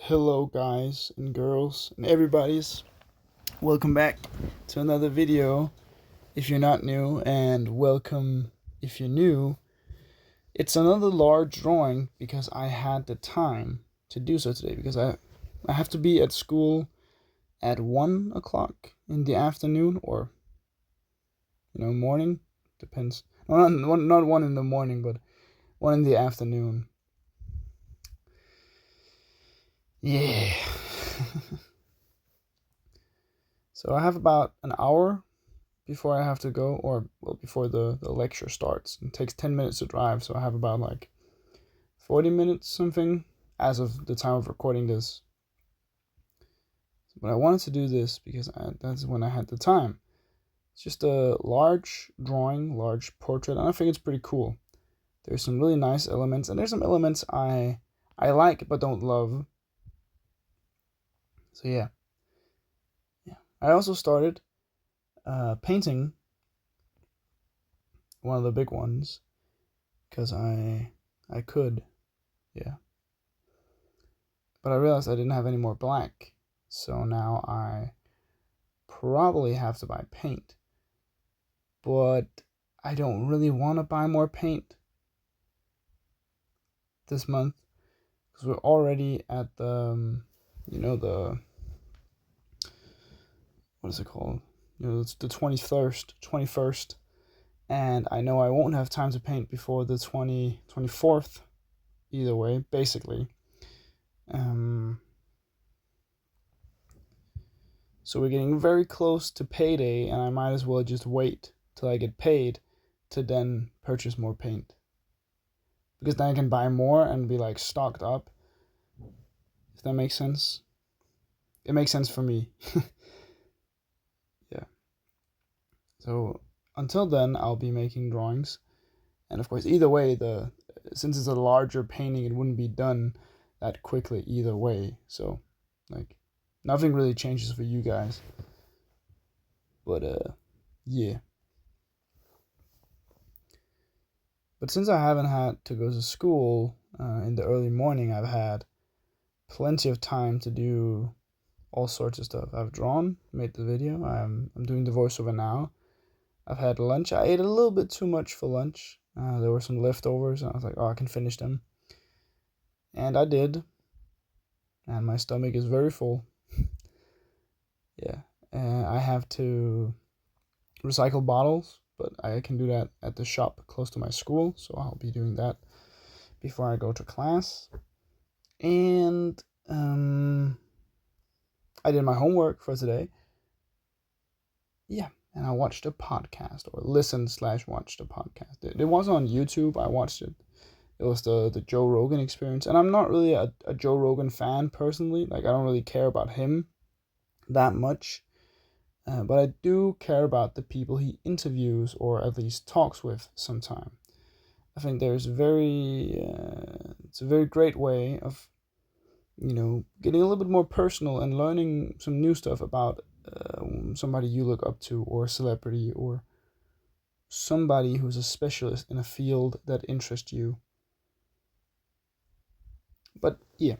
Hello, guys and girls and everybody's. Welcome back to another video. If you're not new, and welcome if you're new. It's another large drawing because I had the time to do so today because I have to be at school at 1 o'clock in the afternoon or morning. Depends. No, not 1 in the morning, but 1 in the afternoon. Yeah. So I have about an hour before I have to go, or before the lecture starts. It takes 10 minutes to drive, so I have about like 40 minutes something as of the time of recording this. But I wanted to do this because that's when I had the time. It's just a large drawing, large portrait, and I think it's pretty cool. There's some really nice elements, and there's some elements I like but don't love. So yeah. I also started painting one of the big ones because I could, yeah. But I realized I didn't have any more black, so now I probably have to buy paint. But I don't really want to buy more paint this month because we're already at the what is it called? It's the 21st, and I know I won't have time to paint before the 24th. Either way, basically. So we're getting very close to payday, and I might as well just wait till I get paid to then purchase more paint. Because then I can buy more and be like stocked up. If that makes sense. It makes sense for me. Yeah. So until then, I'll be making drawings. And of course, either way, since it's a larger painting, it wouldn't be done that quickly either way. So, like, nothing really changes for you guys. But yeah. But since I haven't had to go to school in the early morning, I've had plenty of time to do all sorts of stuff. I've drawn, made the video. I'm doing the voiceover now. I've had lunch. I ate a little bit too much for lunch. There were some leftovers, and I was like, oh, I can finish them. And I did. And my stomach is very full. Yeah. I have to recycle bottles, but I can do that at the shop close to my school, so I'll be doing that before I go to class. And I did my homework for today. Yeah, and I watched a podcast, or listened/watched a podcast. It was on YouTube. I watched it. It was the Joe Rogan Experience, and I'm not really a Joe Rogan fan personally. Like, I don't really care about him that much, but I do care about the people he interviews or at least talks with sometime. I think it's a very great way of getting a little bit more personal and learning some new stuff about somebody you look up to, or a celebrity, or somebody who's a specialist in a field that interests you. But yeah,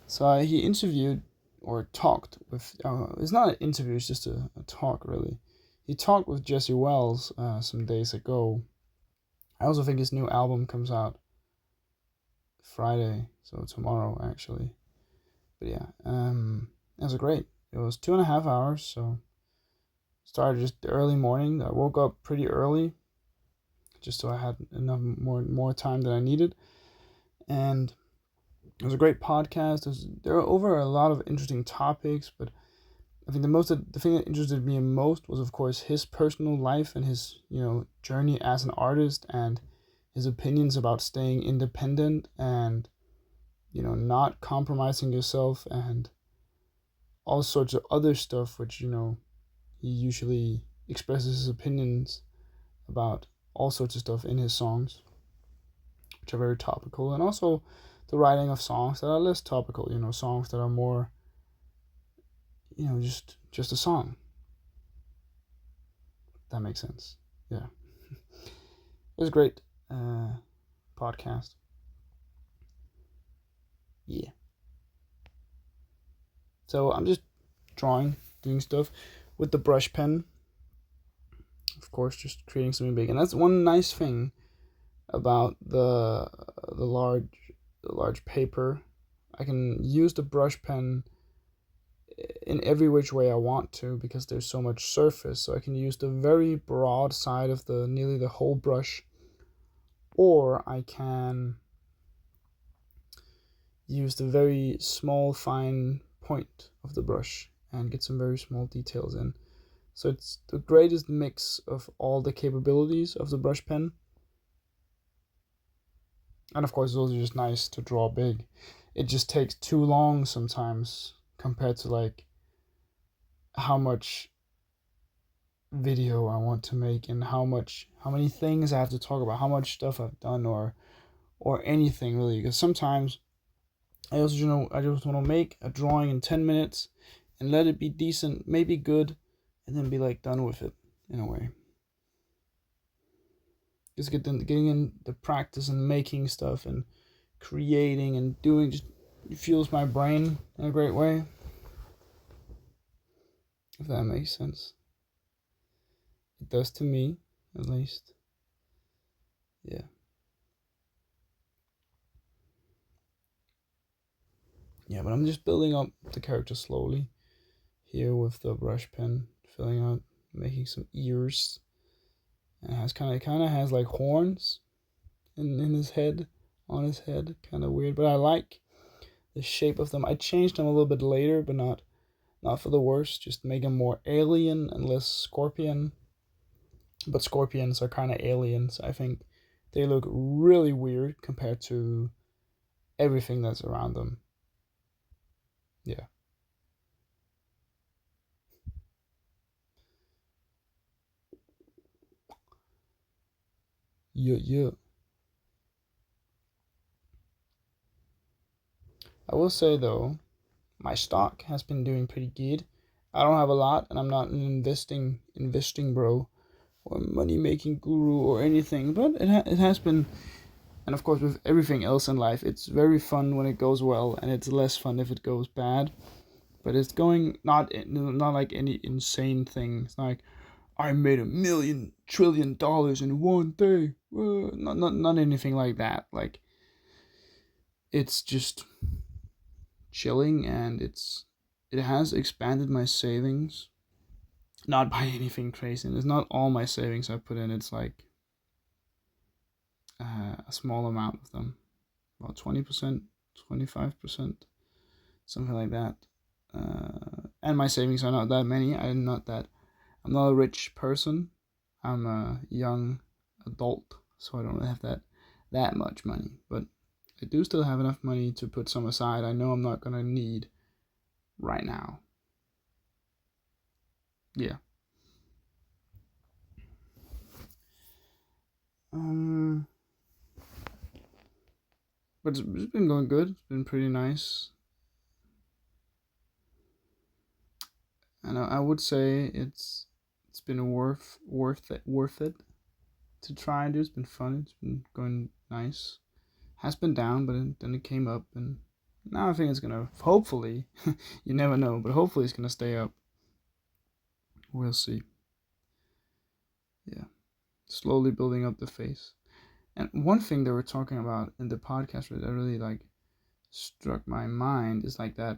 so he interviewed or talked with, it's not an interview, it's just a talk, really. He talked with Jesse Wells some days ago. I also think his new album comes out Friday, so tomorrow, actually. But yeah, it was great. It was 2.5 hours, so started just the early morning. I woke up pretty early, just so I had enough more time than I needed, and it was a great podcast. There were over a lot of interesting topics, but I think the thing that interested me most was, of course, his personal life and his journey as an artist, and his opinions about staying independent and not compromising yourself, and all sorts of other stuff, which he usually expresses his opinions about all sorts of stuff in his songs, which are very topical, and also the writing of songs that are less topical, songs that are more, just a song. That makes sense. Yeah. It was a great podcast. Yeah. So I'm just drawing, doing stuff with the brush pen. Of course, just creating something big. And that's one nice thing about the large paper. I can use the brush pen in every which way I want to because there's so much surface. So I can use the very broad side of the nearly the whole brush, or I can use the very small fine point of the brush and get some very small details in. So it's the greatest mix of all the capabilities of the brush pen. And of course, it's also just nice to draw big. It just takes too long sometimes compared to like how much video I want to make and how many things I have to talk about, how much stuff I've done or anything really. Because sometimes I just want to make a drawing in 10 minutes and let it be decent, maybe good, and then be like done with it in a way. Just getting in the practice and making stuff and creating and doing just fuels my brain in a great way. If that makes sense. It does to me, at least. Yeah. Yeah, but I'm just building up the character slowly here with the brush pen, filling out, making some ears. And it has kind of has like horns in his head, on his head, kind of weird. But I like the shape of them. I changed them a little bit later, but not for the worse. Just make them more alien and less scorpion. But scorpions are kind of aliens. I think they look really weird compared to everything that's around them. Yeah. Yeah. I will say though, my stock has been doing pretty good. I don't have a lot, and I'm not an investing bro or money making guru or anything, but it has been. And of course, with everything else in life, it's very fun when it goes well, and it's less fun if it goes bad. But it's going not like any insane thing. It's not like I made $1 million trillion in one day. Not anything like that. Like it's just chilling, and it has expanded my savings. Not by anything crazy. And it's not all my savings I put in. It's like a small amount of them, about 20%, 25%, something like that. And my savings are not that many. I'm not a rich person. I'm a young adult, so I don't really have that much money. But I do still have enough money to put some aside. I know I'm not gonna need right now. Yeah. Um, but it's been going good. It's been pretty nice, and I would say it's been worth it to try and do. It's been fun. It's been going nice. Has been down, but then it came up, and now I think it's gonna hopefully. You never know, but hopefully it's gonna stay up. We'll see. Yeah, slowly building up the face. And one thing that we're talking about in the podcast that really like struck my mind is like that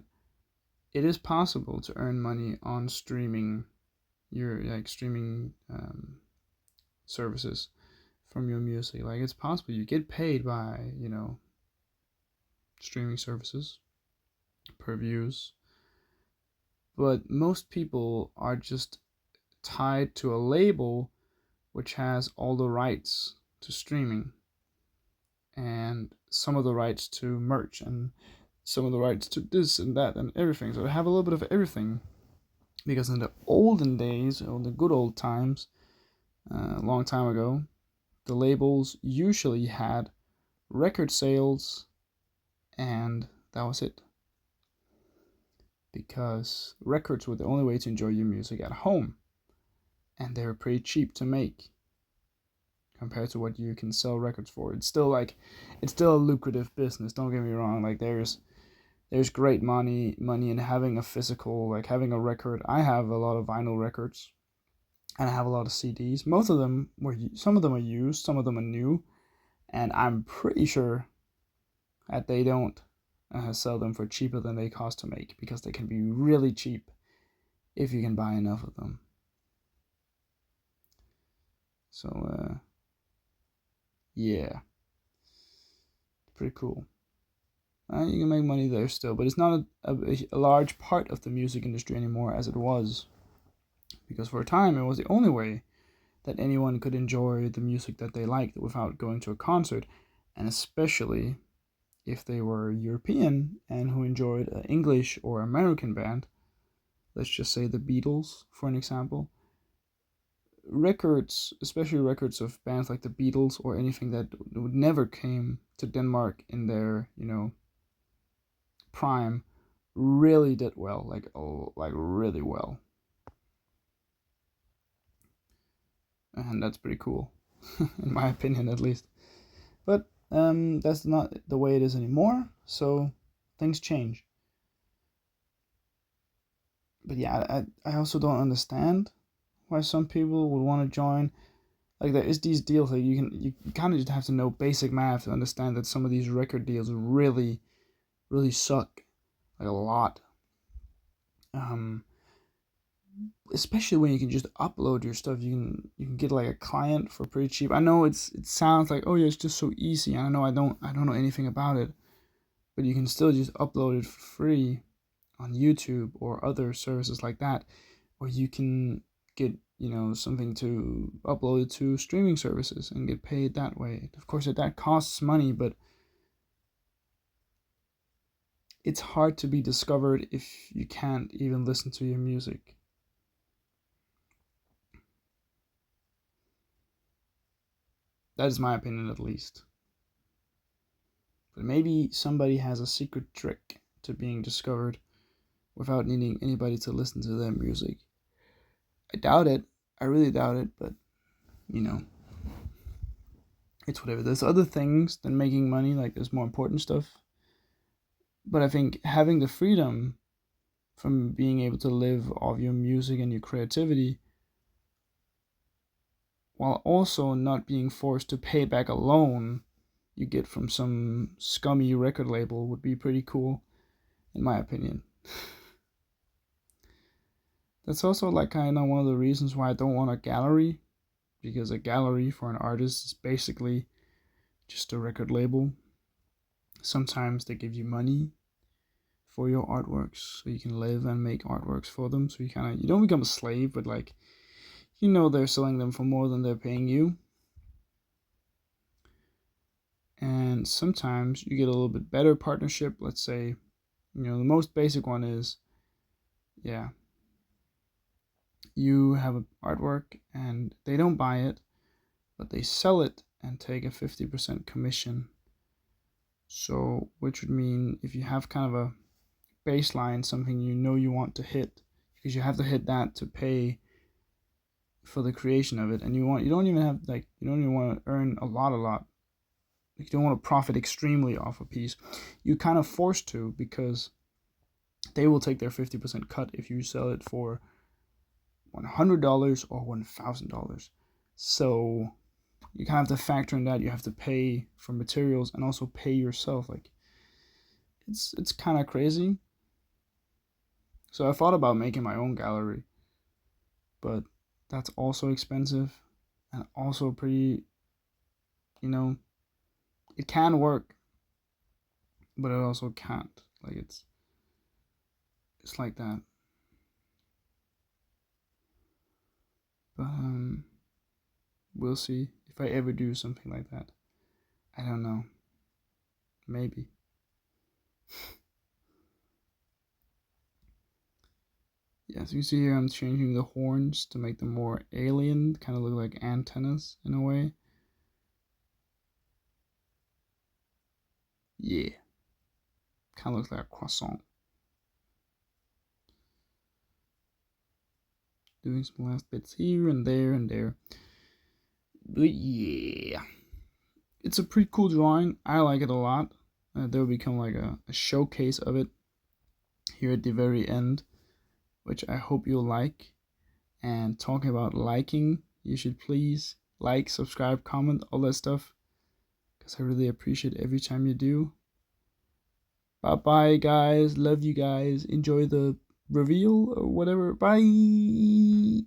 it is possible to earn money on streaming your like streaming services from your music. Like it's possible you get paid by streaming services per views, but most people are just tied to a label which has all the rights to streaming and some of the rights to merch and some of the rights to this and that and everything. So they have a little bit of everything. Because in the olden days, or the good old times, a long time ago, the labels usually had record sales and that was it. Because records were the only way to enjoy your music at home. And they were pretty cheap to make compared to what you can sell records for. It's still a lucrative business, don't get me wrong. Like there's there's great money in having a physical, like having a record. I have a lot of vinyl records, and I have a lot of CDs. Most of them some of them are used, some of them are new, and I'm pretty sure that they don't sell them for cheaper than they cost to make, because they can be really cheap if you can buy enough of them. So yeah, pretty cool. You can make money there still, but it's not a large part of the music industry anymore as it was, because for a time it was the only way that anyone could enjoy the music that they liked without going to a concert, and especially if they were European and who enjoyed an English or American band. Let's just say the Beatles, for an example. Records, especially records of bands like the Beatles or anything that would never came to Denmark in their, prime, really did well, like really well. And that's pretty cool, in my opinion at least. But that's not the way it is anymore, so things change. But yeah, I also don't understand why some people would want to join. Like, there is these deals that you kind of just have to know basic math to understand that some of these record deals really, really suck, like a lot. Especially when you can just upload your stuff. You can get like a client for pretty cheap. I know it sounds like, oh yeah, it's just so easy. I know I don't know anything about it, but you can still just upload it for free on YouTube or other services like that, or you can get something to upload it to streaming services and get paid that way. Of course, that costs money, but it's hard to be discovered if you can't even listen to your music. That is my opinion, at least. But maybe somebody has a secret trick to being discovered without needing anybody to listen to their music. I doubt it. I really doubt it, but it's whatever. There's other things than making money, like there's more important stuff. But I think having the freedom from being able to live off your music and your creativity, while also not being forced to pay back a loan you get from some scummy record label, would be pretty cool, in my opinion. That's also like kind of one of the reasons why I don't want a gallery, because a gallery for an artist is basically just a record label. Sometimes they give you money for your artworks so you can live and make artworks for them, so you don't become a slave, but like they're selling them for more than they're paying you. And sometimes you get a little bit better partnership. Let's say, the most basic one is, you have an artwork and they don't buy it, but they sell it and take a 50% commission. So, which would mean if you have kind of a baseline, something you want to hit, because you have to hit that to pay for the creation of it, and you don't even want to earn a lot. Like, you don't want to profit extremely off a piece. You kind of forced to, because they will take their 50% cut if you sell it for $100 or $1,000. So you kind of have to factor in that. You have to pay for materials and also pay yourself. Like, it's kind of crazy. So I thought about making my own gallery, but that's also expensive and also pretty, it can work, but it also can't. Like, it's like that. But we'll see if I ever do something like that. I don't know. Maybe. Yeah, so you see here I'm changing the horns to make them more alien, kind of look like antennas in a way. Yeah. Kind of looks like a croissant. Doing some last bits here and there and there. But yeah. It's a pretty cool drawing. I like it a lot. There will become like a showcase of it here at the very end, which I hope you'll like. And talking about liking, you should please like, subscribe, comment, all that stuff, because I really appreciate every time you do. Bye bye, guys. Love you guys. Enjoy the reveal or whatever. Bye.